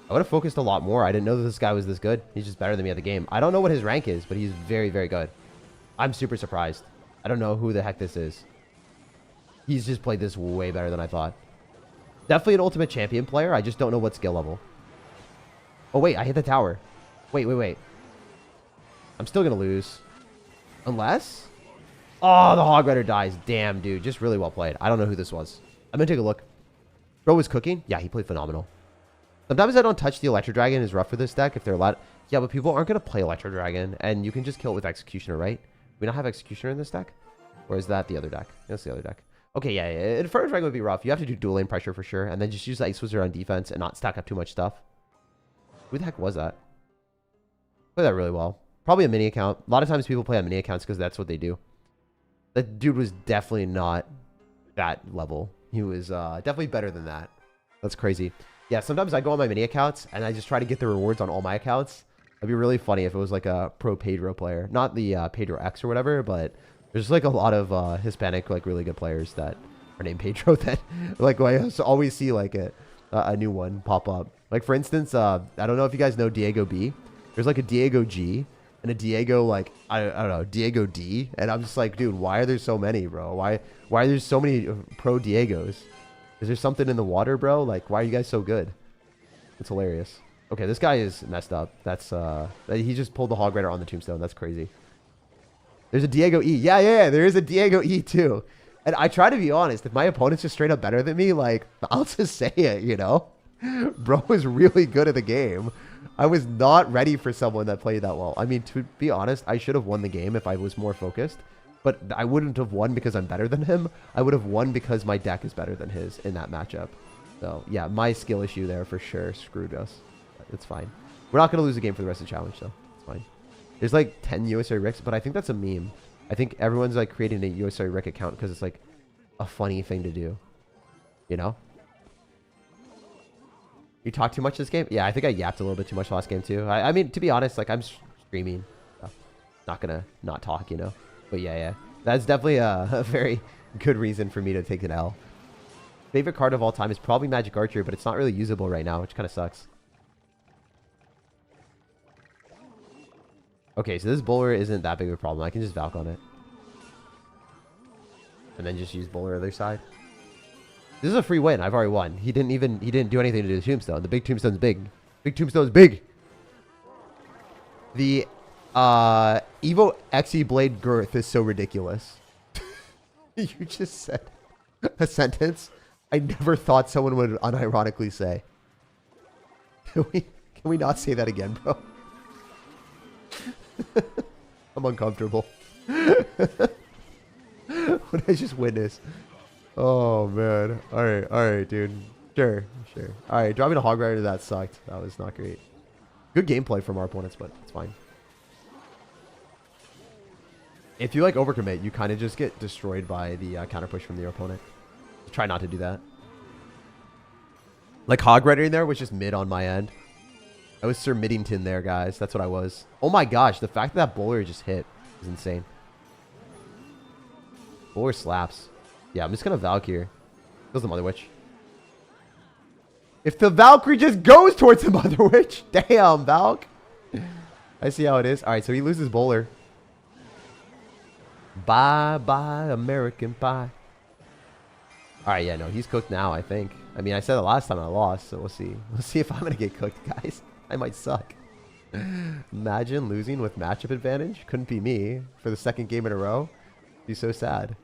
I would have focused a lot more. I didn't know that this guy was this good. He's just better than me at the game. I don't know what his rank is, but he's very, very good. I'm super surprised. I don't know who the heck this is. He's just played this way better than I thought. Definitely an Ultimate Champion player. I just don't know what skill level. Oh, wait. I hit the tower. Wait. I'm still going to lose. Unless... Oh, the Hog Rider dies. Damn, dude. Just really well played. I don't know who this was. I'm going to take a look. Bro was cooking? Yeah, he played phenomenal. Sometimes I don't touch the Electro Dragon. Is rough for this deck if they're allowed. Yeah, but people aren't going to play Electro Dragon. And you can just kill it with Executioner, right? We don't have Executioner in this deck? Or is that the other deck? That's the other deck. Okay, yeah. Inferno Dragon would be rough. You have to do dual lane pressure for sure. And then just use the Ice Wizard on defense and not stack up too much stuff. Who the heck was that? Play that really well. Probably a mini account. A lot of times people play on mini accounts because that's what they do. That dude was definitely not that level. He was definitely better than that. That's crazy. Yeah, sometimes I go on my mini accounts and I just try to get the rewards on all my accounts. It'd be really funny if it was like a pro Pedro player. Not the Pedro X or whatever, but there's like a lot of Hispanic, like really good players that are named Pedro that like I always see like a new one pop up. Like for instance, I don't know if you guys know Diego B. There's like a Diego G and a Diego like I don't know, Diego D, and I'm just like, dude, why are there so many, bro? Why are there so many pro Diegos? Is there something in the water, bro? Like, why are you guys so good? It's hilarious. Okay, this guy is messed up. That's he just pulled the Hog Rider on the tombstone. That's crazy. There's a Diego E. Yeah, there is a Diego E too. And I try to be honest. If my opponent's just straight up better than me, like, I'll just say it, you know? Bro is really good at the game. I was not ready for someone that played that well. I mean, to be honest, I should have won the game if I was more focused. But I wouldn't have won because I'm better than him. I would have won because my deck is better than his in that matchup. So, yeah, my skill issue there for sure screwed us. But it's fine. We're not going to lose the game for the rest of the challenge, though. It's fine. There's like 10 USA Ricks, but I think that's a meme. I think everyone's like creating a USA Rick account because it's like a funny thing to do. You know? You talk too much this game? Yeah, I think I yapped a little bit too much last game too. I mean, to be honest, like I'm streaming. So not gonna not talk, you know? But yeah. That's definitely a very good reason for me to take an L. Favorite card of all time is probably Magic Archer, but it's not really usable right now, which kind of sucks. Okay, so this bowler isn't that big of a problem. I can just Valk on it. And then just use bowler other side. This is a free win. I've already won. He didn't do anything to the tombstone. The big tombstone's big. Big tombstone's big. The Evo XE Blade girth is so ridiculous. You just said a sentence I never thought someone would unironically say. Can we not say that again, bro? I'm uncomfortable. What did I just witness? Oh, man. All right, dude. Sure. All right, dropping a Hog Rider, that sucked. That was not great. Good gameplay from our opponents, but it's fine. If you like overcommit, you kind of just get destroyed by the counter push from your opponent. Try not to do that. Like Hog Rider in there was just mid on my end. I was Sir Middington there, guys. That's what I was. Oh my gosh, the fact that bowler just hit is insane. Bowler slaps. Yeah, I'm just gonna Valk here. Kills the Mother Witch. If the Valkyrie just goes towards the Mother Witch. Damn, Valk. I see how it is. Alright, so he loses bowler. Bye, American Pie. Alright, yeah, no, he's cooked now, I think. I mean, I said it last time I lost, so we'll see. We'll see if I'm going to get cooked, guys. I might suck. Imagine losing with matchup advantage. Couldn't be me for the second game in a row. Be so sad.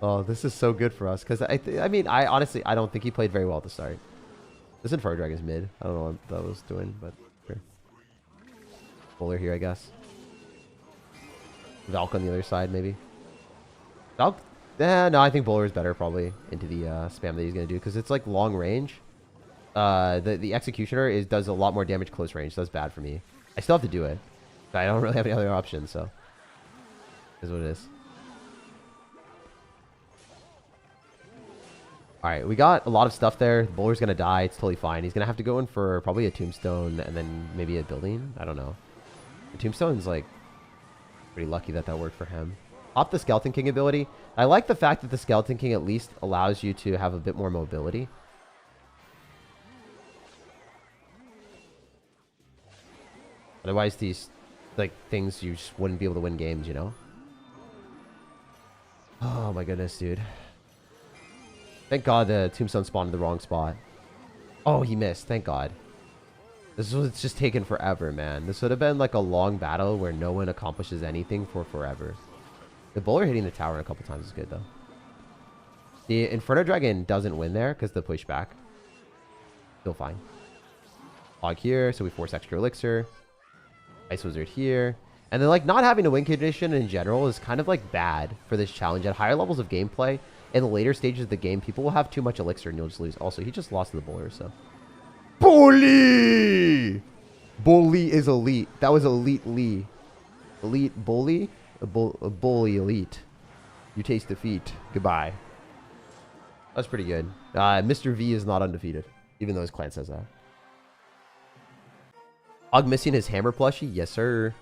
Oh, this is so good for us. Because, I mean, honestly, I don't think he played very well at the start. This Inferno Dragon's mid. I don't know what that was doing, but sure. Bowler here, I guess. Valk on the other side, maybe. Valk? No, I think Bowler is better probably into the spam that he's going to do. Because it's like long range. The Executioner does a lot more damage close range. So that's bad for me. I still have to do it. But I don't really have any other options, so. Is what it is. Alright, we got a lot of stuff there. The Bowler's going to die. It's totally fine. He's going to have to go in for probably a Tombstone and then maybe a building. I don't know. The Tombstone's like pretty lucky that worked for him. Off the Skeleton King ability. I like the fact that the Skeleton King at least allows you to have a bit more mobility. Otherwise, these like things you just wouldn't be able to win games, you know? Oh my goodness, dude. Thank God the Tombstone spawned in the wrong spot. Oh, he missed. Thank God. This was just taken forever, man. This would have been like a long battle where no one accomplishes anything for forever. The bowler hitting the tower a couple times is good, though. The Inferno Dragon doesn't win there because the pushback. Still fine. Log here, so we force extra elixir. Ice Wizard here. And then, like, not having a win condition in general is kind of, like, bad for this challenge. At higher levels of gameplay, in the later stages of the game, people will have too much elixir and you'll just lose. Also, he just lost to the bowler, so. Bully! Bully is elite. That was elite Lee. Elite bully? A bully elite. You taste defeat. Goodbye. That's pretty good. Mr. V is not undefeated, even though his clan says that. Og missing his hammer plushie? Yes, sir.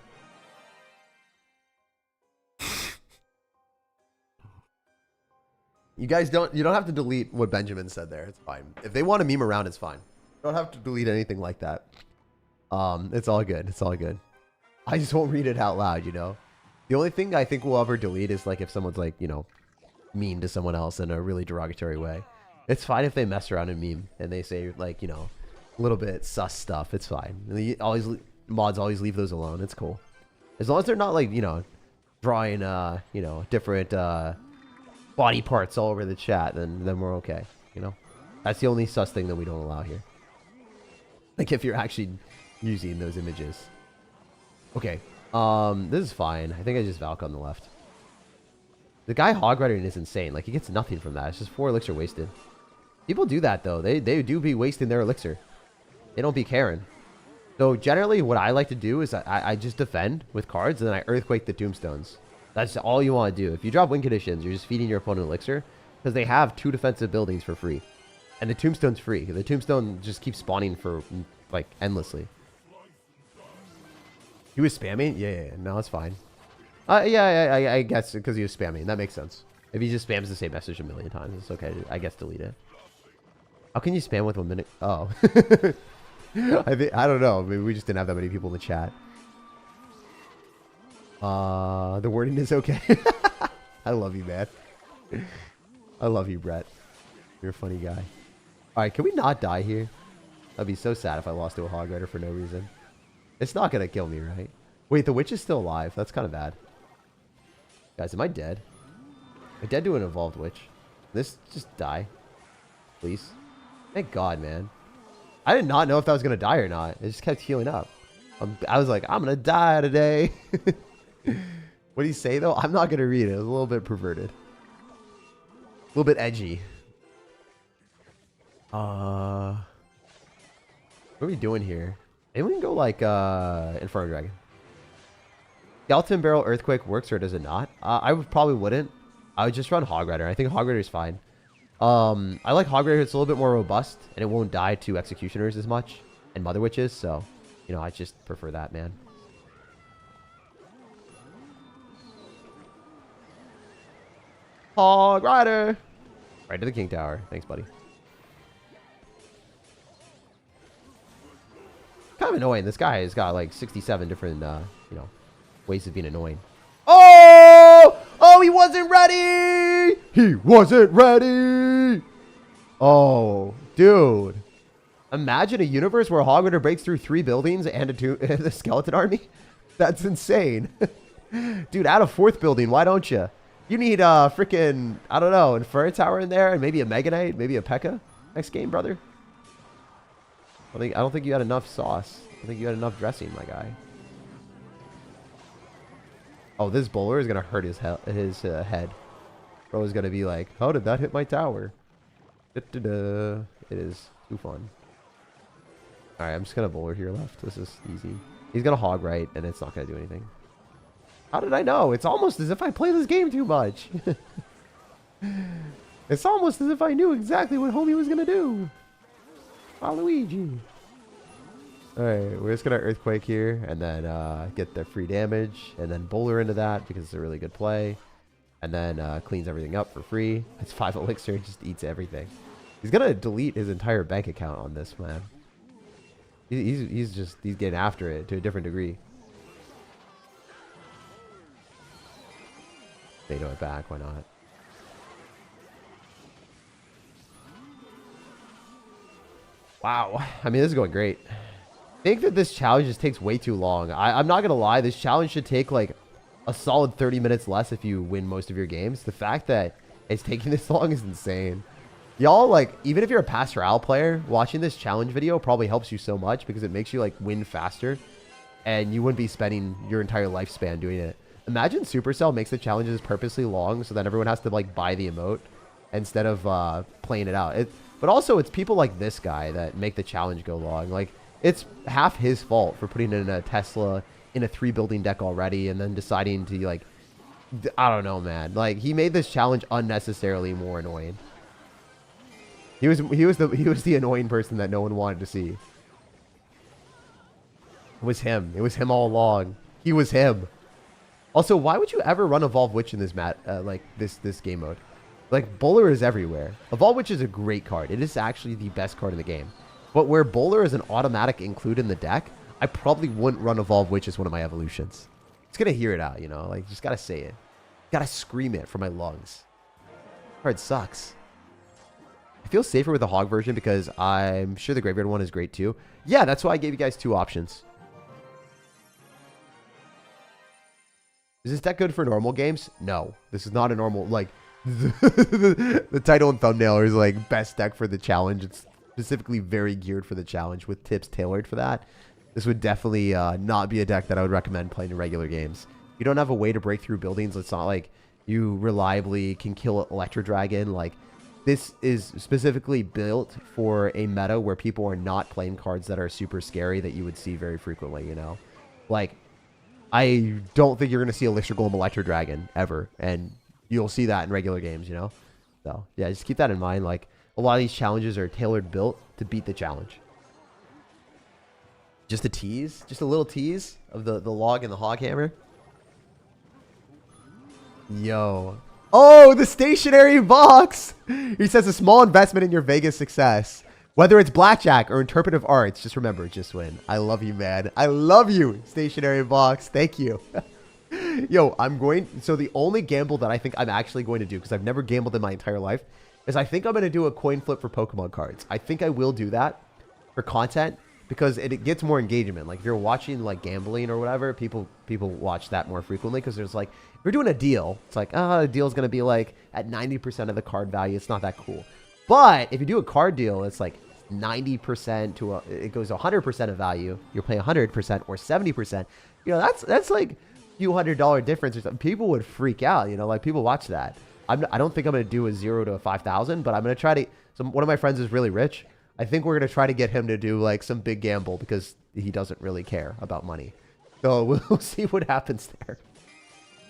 You guys you don't have to delete what Benjamin said there. It's fine. If they want to meme around, it's fine. You don't have to delete anything like that. It's all good. It's all good. I just won't read it out loud, you know? The only thing I think we'll ever delete is like if someone's like, you know, mean to someone else in a really derogatory way. It's fine if they mess around and meme and they say like, you know, a little bit sus stuff. It's fine. Mods always leave those alone. It's cool. As long as they're not like, you know, drawing, you know, different, body parts all over the chat, then we're okay, you know? That's the only sus thing that we don't allow here. Like if you're actually using those images. Okay. This is fine. I think I just Valk on the left. The guy hog riding is insane. Like he gets nothing from that. It's just 4 elixir wasted. People do that though. They do be wasting their elixir. They don't be caring. So generally what I like to do is I just defend with cards and then I earthquake the tombstones. That's all you want to do. If you drop win conditions, you're just feeding your opponent elixir because they have 2 defensive buildings for free. And the tombstone's free. The tombstone just keeps spawning for like endlessly. He was spamming? Yeah. No, it's fine. Yeah, I guess because he was spamming. That makes sense. If he just spams the same message a million times, it's okay. I guess delete it. How can you spam with 1 minute? Oh. I don't know. Maybe we just didn't have that many people in the chat. The wording is okay. I love you, man. I love you, Brett. You're a funny guy. Alright, can we not die here? That'd be so sad if I lost to a hog rider for no reason. It's not gonna kill me, right? Wait, the witch is still alive. That's kind of bad. Guys, am I dead? Am I dead to an evolved witch? This just die. Please. Thank God, man. I did not know if that was gonna die or not. It just kept healing up. I was like, I'm gonna die today. What did he say though? I'm not gonna read it. It was a little bit perverted. A little bit edgy. What are we doing here? Maybe we can go like Inferno Dragon. Skeleton Barrel Earthquake works or does it not? I probably wouldn't. I would just run Hog Rider. I think Hog Rider is fine. I like Hog Rider. It's a little bit more robust and it won't die to Executioners as much and Mother Witches. So, you know, I just prefer that, man. Hog Rider! Right to the King Tower. Thanks, buddy. Kind of annoying. This guy has got like 67 different, you know, ways of being annoying. Oh! Oh, he wasn't ready! He wasn't ready! Oh, dude. Imagine a universe where Hog Rider breaks through 3 buildings and a skeleton army. That's insane. Dude, add a 4th building. Why don't you? You need freaking, I don't know, Inferno Tower in there and maybe a Mega Knight, maybe a P.E.K.K.A. next game, brother. I don't think you had enough sauce. I think you had enough dressing, my guy. Oh, this bowler is gonna hurt his head. Bro is gonna be like, how did that hit my tower? Da-da-da. It is too fun. All right, I'm just gonna bowler here left. This is easy. He's gonna hog right, and it's not gonna do anything. How did I know? It's almost as if I play this game too much. It's almost as if I knew exactly what homie was gonna do. Waluigi. Alright, we're just gonna Earthquake here and then get the free damage and then bowler into that because it's a really good play. And then cleans everything up for free. It's 5 elixir, just eats everything. He's gonna delete his entire bank account on this, man. He's getting after it to a different degree. Nato it back, why not? Wow. I mean, this is going great. I think that this challenge just takes way too long. I'm not going to lie. This challenge should take like a solid 30 minutes less if you win most of your games. The fact that it's taking this long is insane. Y'all, like, even if you're a Clash Royale player, watching this challenge video probably helps you so much because it makes you, like, win faster. And you wouldn't be spending your entire lifespan doing it. Imagine Supercell makes the challenges purposely long so that everyone has to, like, buy the emote instead of playing it out. But also, it's people like this guy that make the challenge go long. Like, it's half his fault for putting in a Tesla in a 3-building deck already and then deciding to, like, I don't know, man. Like, he made this challenge unnecessarily more annoying. He was the annoying person that no one wanted to see. It was him. It was him all along. He was him. Also, why would you ever run Evolve Witch in this this game mode? Like, Bowler is everywhere. Evolve Witch is a great card. It is actually the best card in the game. But where Bowler is an automatic include in the deck, I probably wouldn't run Evolve Witch as one of my evolutions. Just gonna hear it out, you know? Like, just gotta say it. Gotta scream it from my lungs. Card sucks. I feel safer with the Hog version because I'm sure the Graveyard one is great too. Yeah, that's why I gave you guys 2 options. Is this deck good for normal games? No. This is not a normal, like, the title and thumbnail is like best deck for the challenge. It's specifically very geared for the challenge with tips tailored for that. This would definitely not be a deck that I would recommend playing in regular games. You don't have a way to break through buildings. It's not like you reliably can kill Electro Dragon. Like, this is specifically built for a meta where people are not playing cards that are super scary that you would see very frequently, you know? Like, I don't think you're going to see Elixir Golem Electro Dragon ever, and you'll see that in regular games, you know? So, yeah, just keep that in mind. Like, a lot of these challenges are tailored built to beat the challenge. Just a tease, just a little tease of the log and the hog hammer. Yo. Oh, the stationary box. He says a small investment in your Vegas success. Whether it's blackjack or interpretive arts, just remember, just win. I love you, man. I love you, stationary box. Thank you. Yo, so the only gamble that I think I'm actually going to do, because I've never gambled in my entire life, is I think I'm going to do a coin flip for Pokemon cards. I think I will do that for content because it gets more engagement. Like, if you're watching, like, gambling or whatever, people watch that more frequently because there's, like, if you're doing a deal, it's like, the deal's going to be, like, at 90% of the card value. It's not that cool. But if you do a card deal, it's, like, 90% to it goes to 100% of value. You're paying 100% or 70%. You know, that's like a few $100 difference or something. People would freak out, you know, like, people watch that. I don't think I'm going to do a 0 to a 5,000, but I'm going to try to. So one of my friends is really rich. I think we're going to try to get him to do, like, some big gamble because he doesn't really care about money. So we'll see what happens there.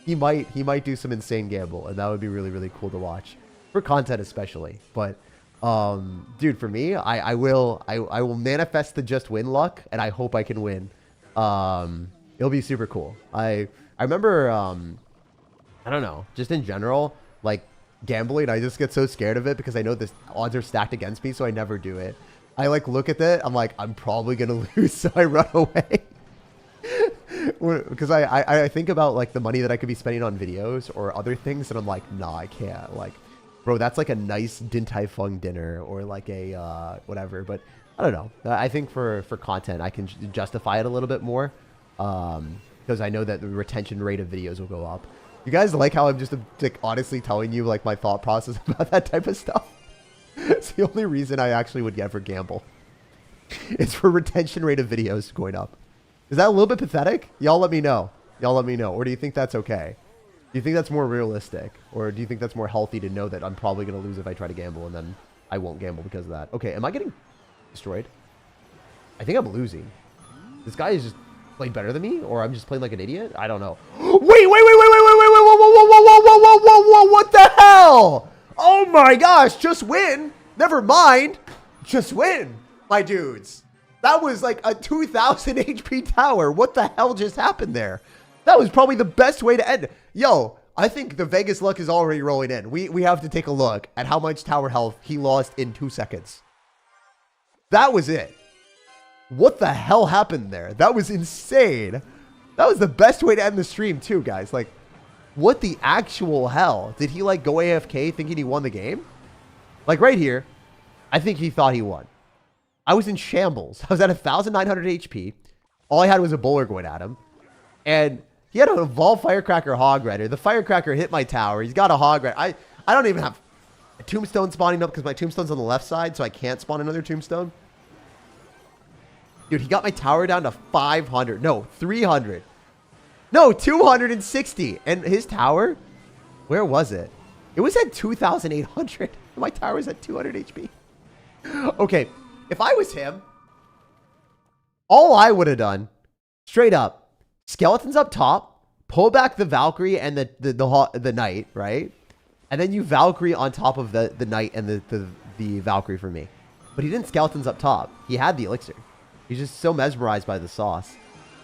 He might do some insane gamble, and that would be really, really cool to watch for content especially. But dude, for me, I will manifest the just win luck, and I hope I can win. It'll be super cool. I remember I don't know, just in general, like, gambling, I just get so scared of it because I know the odds are stacked against me, so I never do it. I, like, look at it, I'm like, I'm probably gonna lose, so I run away. Because I think about, like, the money that I could be spending on videos or other things, and I'm like, nah, I can't. Like, bro, that's like a nice Din Tai Fung dinner or like a whatever. But I don't know. I think for content, I can justify it a little bit more because I know that the retention rate of videos will go up. You guys like how I'm just, like, honestly telling you, like, my thought process about that type of stuff? It's the only reason I actually would ever gamble. It's for retention rate of videos going up. Is that a little bit pathetic? Y'all let me know. Y'all let me know. Or do you think that's okay? Do you think that's more realistic? Or do you think that's more healthy to know that I'm probably going to lose if I try to gamble and then I won't gamble because of that? Okay, am I getting destroyed? I think I'm losing. This guy is just playing better than me, or I'm just playing like an idiot? I don't know. Wait, whoa, what the hell? Oh my gosh, just win. Never mind. Just win, my dudes. That was like a 2,000 HP tower. What the hell just happened there? That was probably the best way to end it. Yo, I think the Vegas luck is already rolling in. We have to take a look at how much tower health he lost in 2 seconds. That was it. What the hell happened there? That was insane. That was the best way to end the stream too, guys. Like, what the actual hell? Did he, like, go AFK thinking he won the game? Like, right here, I think he thought he won. I was in shambles. I was at 1,900 HP. All I had was a bowler going at him. And He had an evolved Firecracker Hog Rider. The Firecracker hit my tower. He's got a Hog Rider. I don't even have a Tombstone spawning up because my Tombstone's on the left side, so I can't spawn another Tombstone. Dude, he got my tower down to 500. No, 300. No, 260. And his tower, where was it? It was at 2,800. My tower was at 200 HP. Okay, if I was him, all I would have done, straight up, skeletons up top, pull back the Valkyrie and the Knight, right? And then you Valkyrie on top of the Knight and the Valkyrie for me. But he didn't skeletons up top. He had the elixir. He's just so mesmerized by the sauce.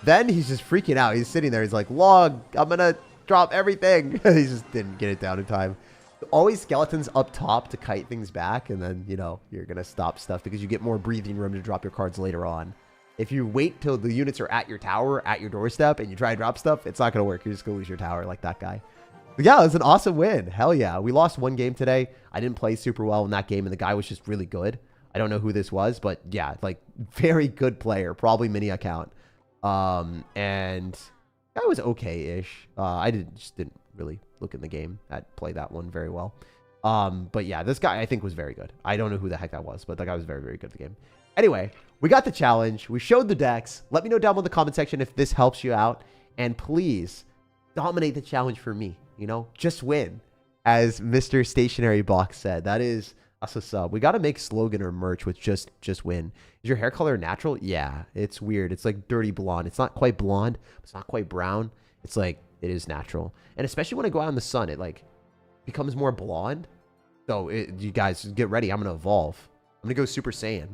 Then he's just freaking out. He's sitting there. He's like, log, I'm going to drop everything. He just didn't get it down in time. Always skeletons up top to kite things back. And then, you know, you're going to stop stuff because you get more breathing room to drop your cards later on. If you wait till the units are at your tower, at your doorstep, and you try to drop stuff, it's not going to work. You're just going to lose your tower like that guy. But yeah, it was an awesome win. Hell yeah. We lost one game today. I didn't play super well in that game, and the guy was just really good. I don't know who this was, but yeah, like very good player, probably mini account. And I was okay-ish. I just didn't really look in the game at play that one very well. But yeah, this guy I think was very good. I don't know who the heck that was, but that guy was very, very good at the game. Anyway, we got the challenge. We showed the decks. Let me know down below in the comment section if this helps you out. And please dominate the challenge for me. You know, just win. As Mr. Stationary Box said, that is us a sub. We got to make slogan or merch with just win. Is your hair color natural? Yeah, it's weird. It's like dirty blonde. It's not quite blonde. It's not quite brown. It's like, it is natural. And especially when I go out in the sun, it like becomes more blonde. So you guys get ready. I'm going to evolve. I'm going to go Super Saiyan.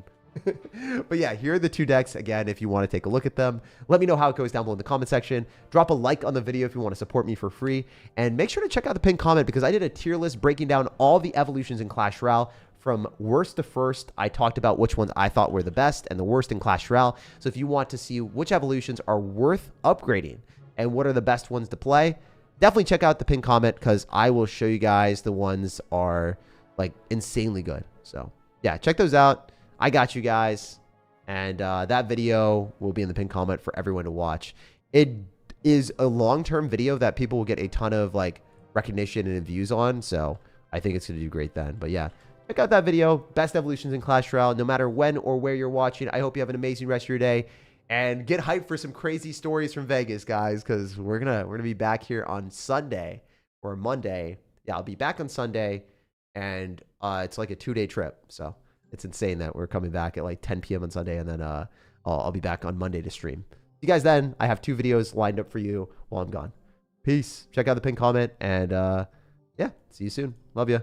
But yeah, here are the two decks again if you want to take a look at them. Let me know how it goes down below in the comment section. Drop a like on the video if you want to support me for free, and make sure to check out the pinned comment because I did a tier list breaking down all the evolutions in Clash Royale from worst to first. I talked about which ones I thought were the best and the worst in Clash Royale. So if you want to see which evolutions are worth upgrading and what are the best ones to play, definitely check out the pinned comment because I will show you guys the ones are like insanely good. So yeah, check those out. I got you guys, and that video will be in the pinned comment for everyone to watch. It is a long-term video that people will get a ton of like recognition and views on, so I think it's going to do great then. But yeah, check out that video. Best evolutions in Clash Royale, no matter when or where you're watching. I hope you have an amazing rest of your day, and get hyped for some crazy stories from Vegas, guys, because we're gonna be back here on Sunday or Monday. Yeah, I'll be back on Sunday, and it's like a 2-day trip, so. It's insane that we're coming back at like 10 p.m. on Sunday, and then I'll be back on Monday to stream. You guys then, I have 2 videos lined up for you while I'm gone. Peace. Check out the pinned comment, and yeah, see you soon. Love you.